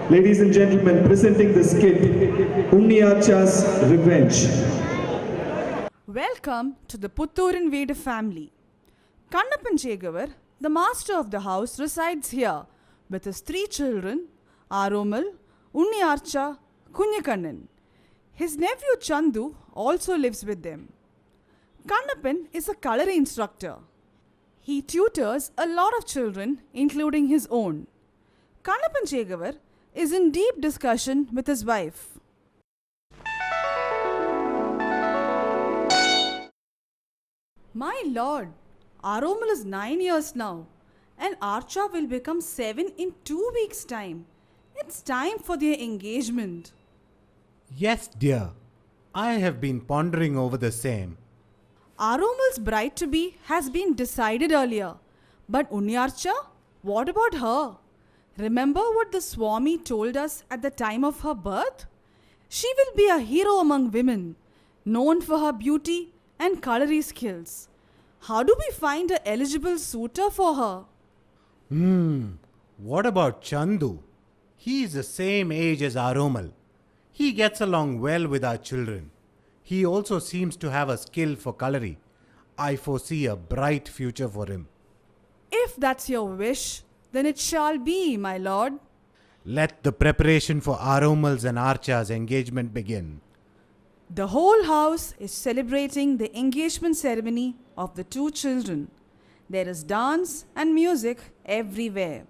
Ladies and gentlemen, presenting the skit, Unniyacha's Revenge. Welcome to the Putturin Vedu family. Kannappan Chegavar, the master of the house, resides here with his 3 children, Aromal, Unniyarcha, Kunyakannan. His nephew Chandu also lives with them. Kannappan is a coloring instructor. He tutors a lot of children, including his own. Kannappan Chegavar is in deep discussion with his wife. My lord, Aromal is 9 years now, and Archa will become 7 in 2 weeks' time. It's time for their engagement. Yes, dear. I have been pondering over the same. Aromal's bride-to-be has been decided earlier. But Unniyarcha, what about her? Remember what the Swami told us at the time of her birth? She will be a hero among women, known for her beauty and culinary skills. How do we find an eligible suitor for her? What about Chandu? He is the same age as Aromal. He gets along well with our children. He also seems to have a skill for coloring. I foresee a bright future for him. If that's your wish, then it shall be, my lord. Let the preparation for Aromal's and Archa's engagement begin. The whole house is celebrating the engagement ceremony of the 2 children. There is dance and music everywhere.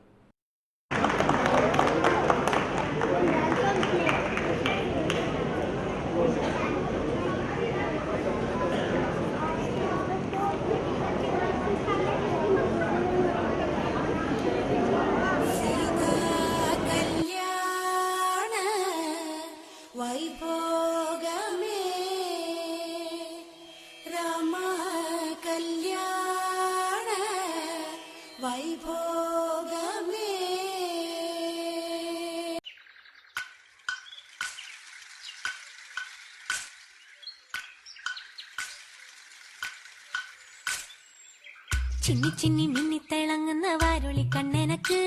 ചിന്നി ചിന്നി മിന്നി തിളങ്ങുന്ന വാരുളി കണ്ണെനക്ക്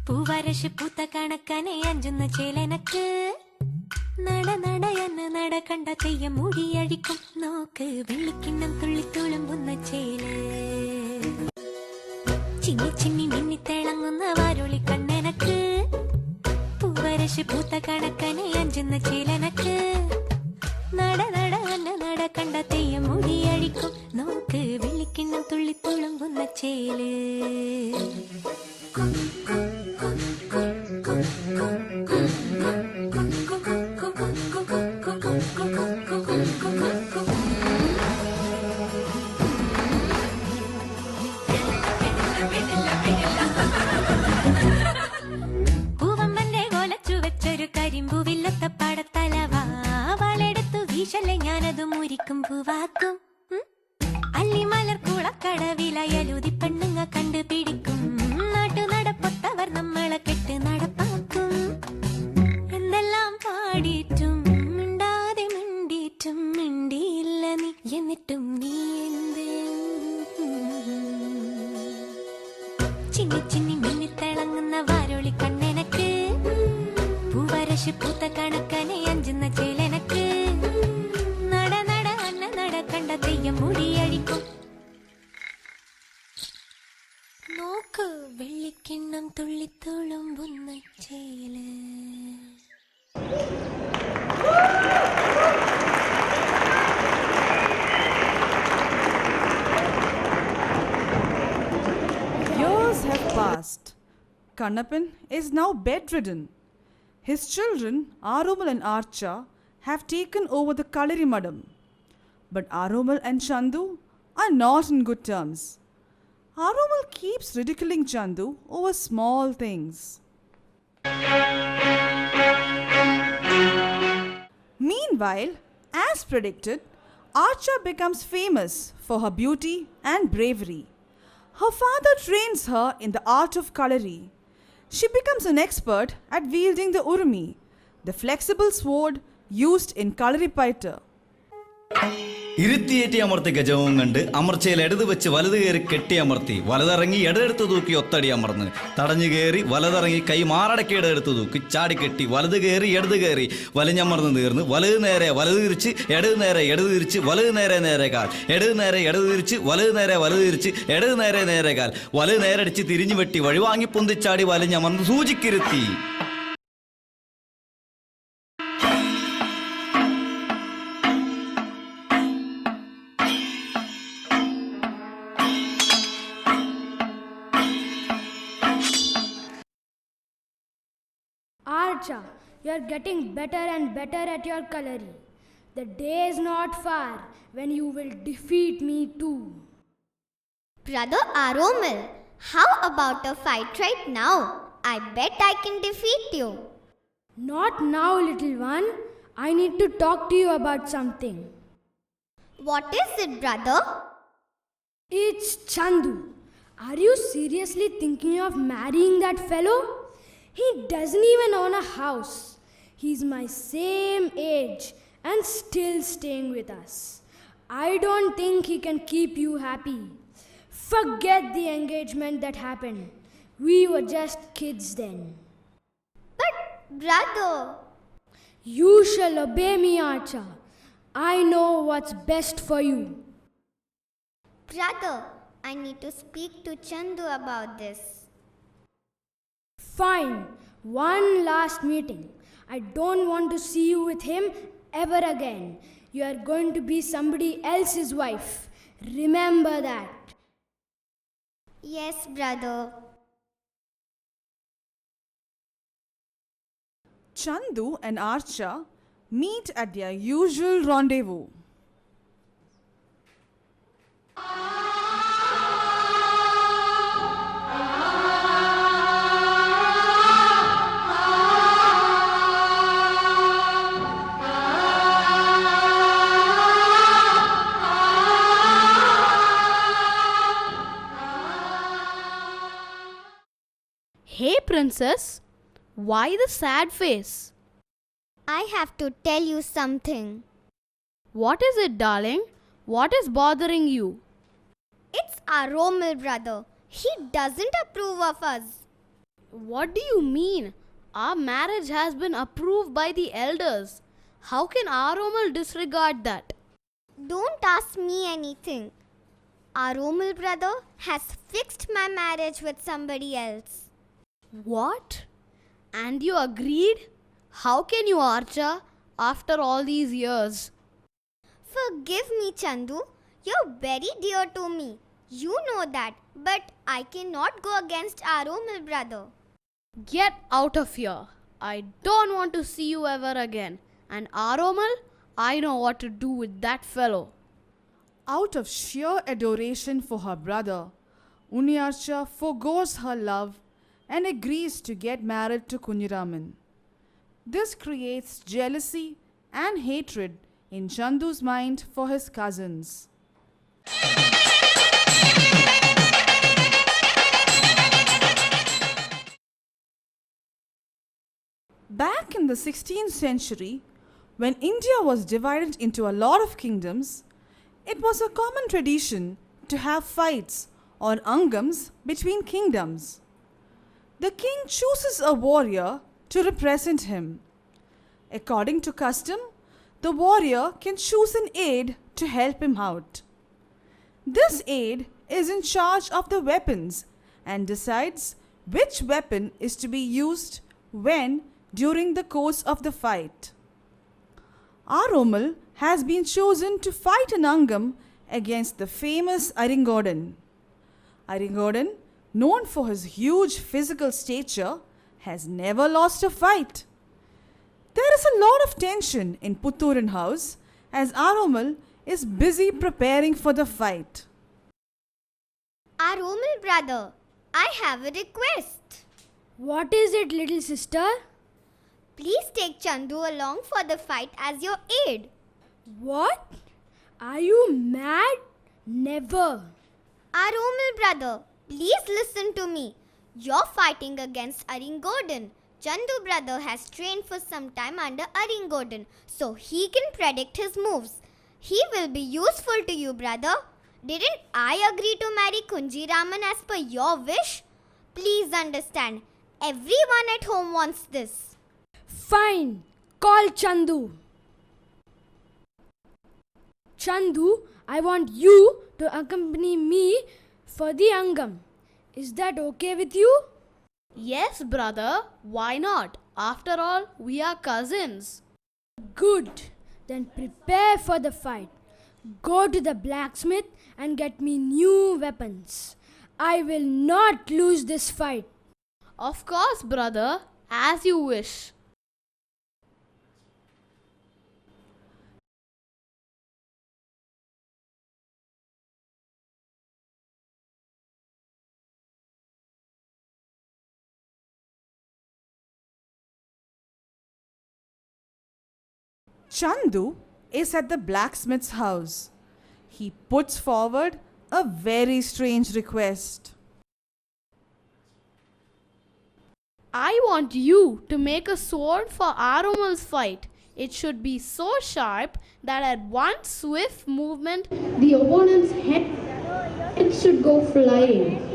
പൂവരശ് പൂത്ത കണക്കനെ അഞ്ചുന്ന ചേലനക്ക് നട നടയെന്ന് നട കണ്ട തെയ്യം മുടിയഴിക്കും നോക്ക് വെള്ളിക്കിണ്ണം തുള്ളി തുളുമ്പുന്ന ചേല് ചിന്നി ചിന്നി മിന്നി തിളങ്ങുന്ന വാരുളി കണ്ണെനക്ക് പൂവരശ് പൂത്ത കണക്കനെ അഞ്ചുന്ന ചേലനക്ക് നട നട അന്ന നട കണ്ട തെയ്യം മുടിയഴിക്കും നോക്ക് വെള്ളിക്കിണ്ണം തുള്ളി തുളുമ്പുന്ന ചേല് പൂവമ്പന്റെ കോലച്ചു വെച്ചൊരു കരിമ്പൂവില്ലത്ത പടത്തലവാ വളെടുത്തു വീശല്ലേ ഞാനത് മുരിക്കും പൂവാക്കും അല്ലിമലർ കുളക്കടവിലയലുതി പെണ്ണുങ്ങ കണ്ടുപിടിക്കും നാട്ടു നടപ്പൊത്തവർ നമ്മളെ കെട്ട് നടപ്പാക്കും എന്തെല്ലാം പാടിയിട്ടും മിണ്ടാതെ മിണ്ടിയിട്ടും മിണ്ടിയില്ല നീ എന്നിട്ടും നീ എന്ത് ചിന്നി ചിന്നി മിന്നിത്തിളങ്ങുന്ന വാരോളി കണ്ണെനക്ക് പൂവരശ് പൂത്ത കണക്കനെ അഞ്ചുന്ന ചേലനക്ക് നട നട അന്ന നട കണ്ട തെയ്യം മുടിയഴിക്കും നോക്ക് വെള്ളിക്കിണ്ണം തുള്ളിത്തുളുമ്പുന്ന ചേല് Years have passed. Kannappan is now bedridden. His children, Aromal and Archa, have taken over the Kalarimadam. But Aromal and Chandu are not in good terms. Aromal keeps ridiculing Chandu over small things. Meanwhile, as predicted, Archa becomes famous for her beauty and bravery. Her father trains her in the art of kalari. She becomes an expert at wielding the urumi, the flexible sword used in Kalaripaita. ഇരുത്തിയേറ്റി അമർത്തി ഗജവും കണ്ട് അമർച്ചയിൽ ഇടത് വെച്ച് വലത് കയറി കെട്ടി അമർത്തി വലതിറങ്ങി ഇടതെടുത്ത് തൂക്കി ഒത്തടി അമർന്ന് തടഞ്ഞു കയറി വലതിറങ്ങി കൈ മാറടക്കി ഇടതെടുത്ത് തൂക്കി ചാടി കെട്ടി വലത് കയറി ഇടത് കയറി വലിഞ്ഞമർന്ന് തീർന്ന് വലത് നേരെ വലത് തിരിച്ച് ഇടത് നേരെ ഇടത് തിരിച്ച് വലത് നേരെ നേരെ കാൽ ഇടത് നേരെ ഇടത് തിരിച്ച് വലത് നേരെ വലത് തിരിച്ച് ഇടത് നേരെ നേരെ കാൽ വലത് നേരടിച്ച് തിരിഞ്ഞു വെട്ടി വഴിവാങ്ങി പൊന്തിച്ചാടി വലിഞ്ഞമർന്ന് സൂചിക്കിരുത്തി. Archa, you are getting better and better at your coloring. The day is not far when you will defeat me too. Brother Aromil, how about a fight right now? I bet I can defeat you. Not now, little one. I need to talk to you about something. What is it, brother? It's Chandu. Are you seriously thinking of marrying that fellow? He doesn't even own a house. He's my same age and still staying with us. I don't think he can keep you happy. Forget the engagement that happened. We were just kids then. But, brother, You shall obey me, Archa. I know what's best for you. brother, I need to speak to Chandu about this. Fine. One last meeting. I don't want to see you with him ever again. You are going to be somebody else's wife. Remember that. Yes, brother. Chandu and Archa meet at their usual rendezvous. Hey, princess, why the sad face? I have to tell you something. What is it, darling? What is bothering you? It's Aromil, brother. He doesn't approve of us. What do you mean? Our marriage has been approved by the elders. How can Aromal disregard that? Don't ask me anything. Aromil, brother, has fixed my marriage with somebody else. What? And you agreed? How can you, Archa, after all these years? Forgive me, Chandu. You're very dear to me. You know that. But I cannot go against Aromil, brother. Get out of here. I don't want to see you ever again. And Aromal, I know what to do with that fellow. Out of sheer adoration for her brother, Unniyarcha forgoes her love and agrees to get married to Kunyiraman. This creates jealousy and hatred in Chandu's mind for his cousins. Back in the 16th century, when India was divided into a lot of kingdoms, it was a common tradition to have fights or angams between kingdoms. The king chooses a warrior to represent him. According to custom, the warrior can choose an aide to help him out. This aide is in charge of the weapons and decides which weapon is to be used when during the course of the fight. Aromal has been chosen to fight an angam against the famous Aringodan. Aringodan, known for his huge physical stature, has never lost a fight. There is a lot of tension in Putturan house as Aromal is busy preparing for the fight. Aromil, brother, I have a request. What is it, little sister? Please take Chandu along for the fight as your aide. What? Are you mad? Never. Aromil, brother, please listen to me. You're fighting against Aringodan. Chandu, brother, has trained for some time under Aringodan, so he can predict his moves. He will be useful to you, brother. Didn't I agree to marry Kunjiraman as per your wish? Please understand, everyone at home wants this. Fine. Call Chandu. Chandu, I want you to accompany me for the Angam. Is that okay with you? Yes, brother. Why not? After all, we are cousins. Good. Then prepare for the fight. Go to the blacksmith and get me new weapons. I will not lose this fight. Of course, brother. As you wish. Chandu is at the blacksmith's house. He puts forward a very strange request. I want you to make a sword for Aromal's fight. It should be so sharp that at one swift movement, The opponent's head should go flying.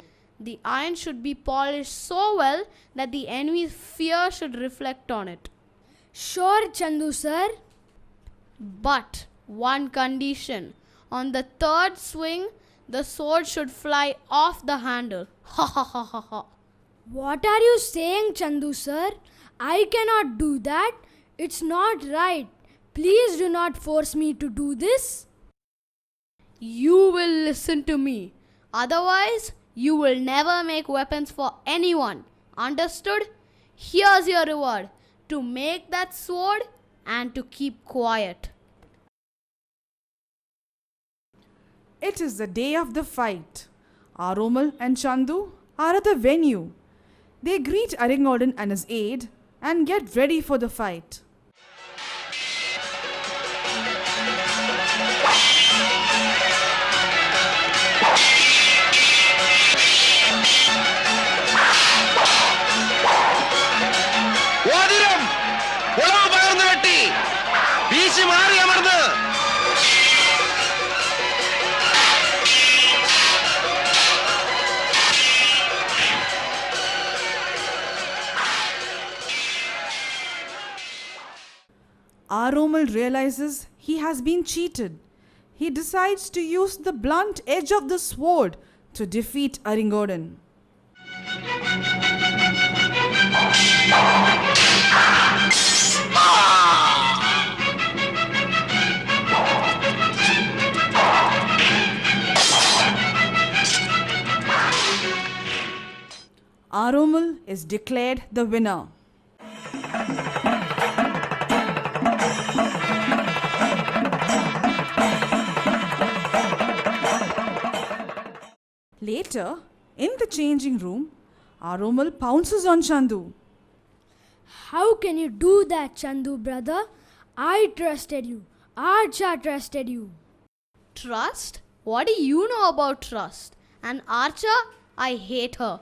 the iron should be polished so well that the enemy's fear should reflect on it. Sure, Chandu sir. But one condition. On the third swing, the sword should fly off the handle. Ha ha ha ha ha. What are you saying, Chandu sir? I cannot do that. It's not right. Please do not force me to do this. You will listen to me. Otherwise, you will never make weapons for anyone. Understood? Here's your reward. To make that sword and to keep quiet. It is the day of the fight. Aromal and Chandu are at the venue. They greet Aringodan and his aide and get ready for the fight. ഓതിരം ഉളവ് പകർന്നു വെട്ടി വീശി മാറി അമർന്ന് Aromal realizes he has been cheated. He decides to use the blunt edge of the sword to defeat Aringodan. Aromal is declared the winner. Later, in the changing room, Aromal pounces on Chandu. How can you do that, Chandu brother? I trusted you. Archa trusted you. Trust? What do you know about trust? And Archer? I hate her.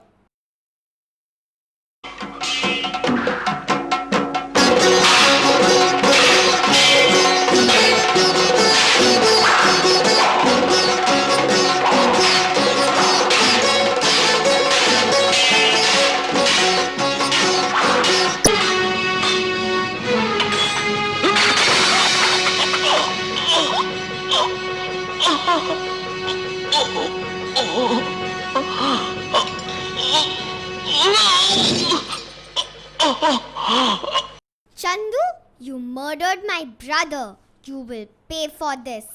Chandu, you murdered my brother. You will pay for this.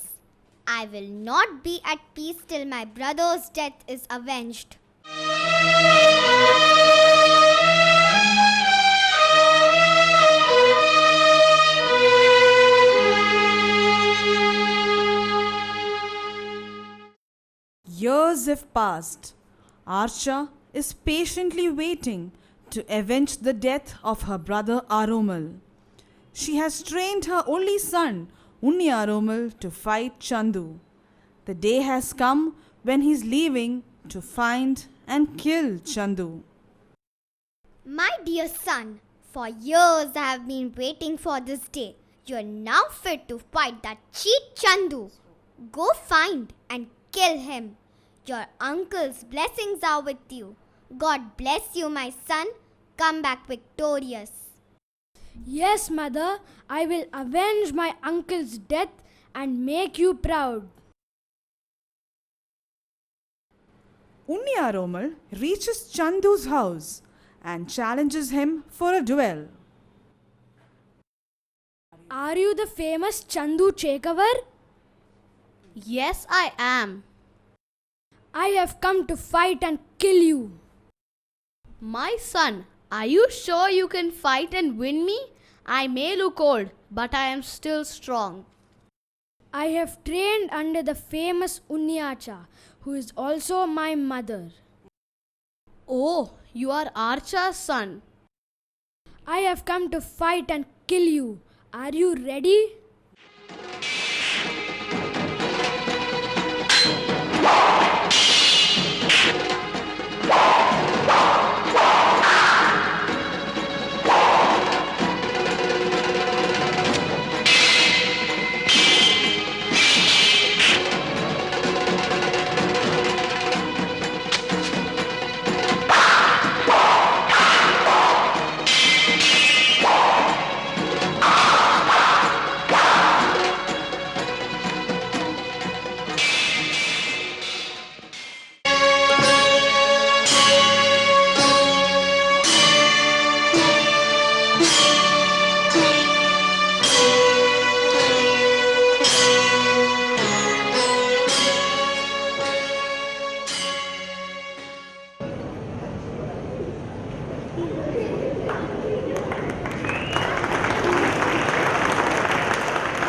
I will not be at peace till my brother's death is avenged. Years have passed. Archa is patiently waiting to avenge the death of her brother Aromal. She has trained her only son, Unni Aromal, to fight Chandu. The day has come when he is leaving to find and kill Chandu. My dear son, for years I have been waiting for this day. You're now fit to fight that cheat Chandu. Go find and kill him. Your uncle's blessings are with you. God bless you, my son. Come back victorious. Yes, mother, I will avenge my uncle's death and make you proud. Unniyaromal reaches Chandu's house and challenges him for a duel. Are you the famous Chandu Chekavar? Yes, I am. I have come to fight and kill you. My son, are you sure you can fight and win me? I may look old, but I am still strong. I have trained under the famous Unniyacha, who is also my mother. Oh, you are Archa's son. I have come to fight and kill you. Are you ready?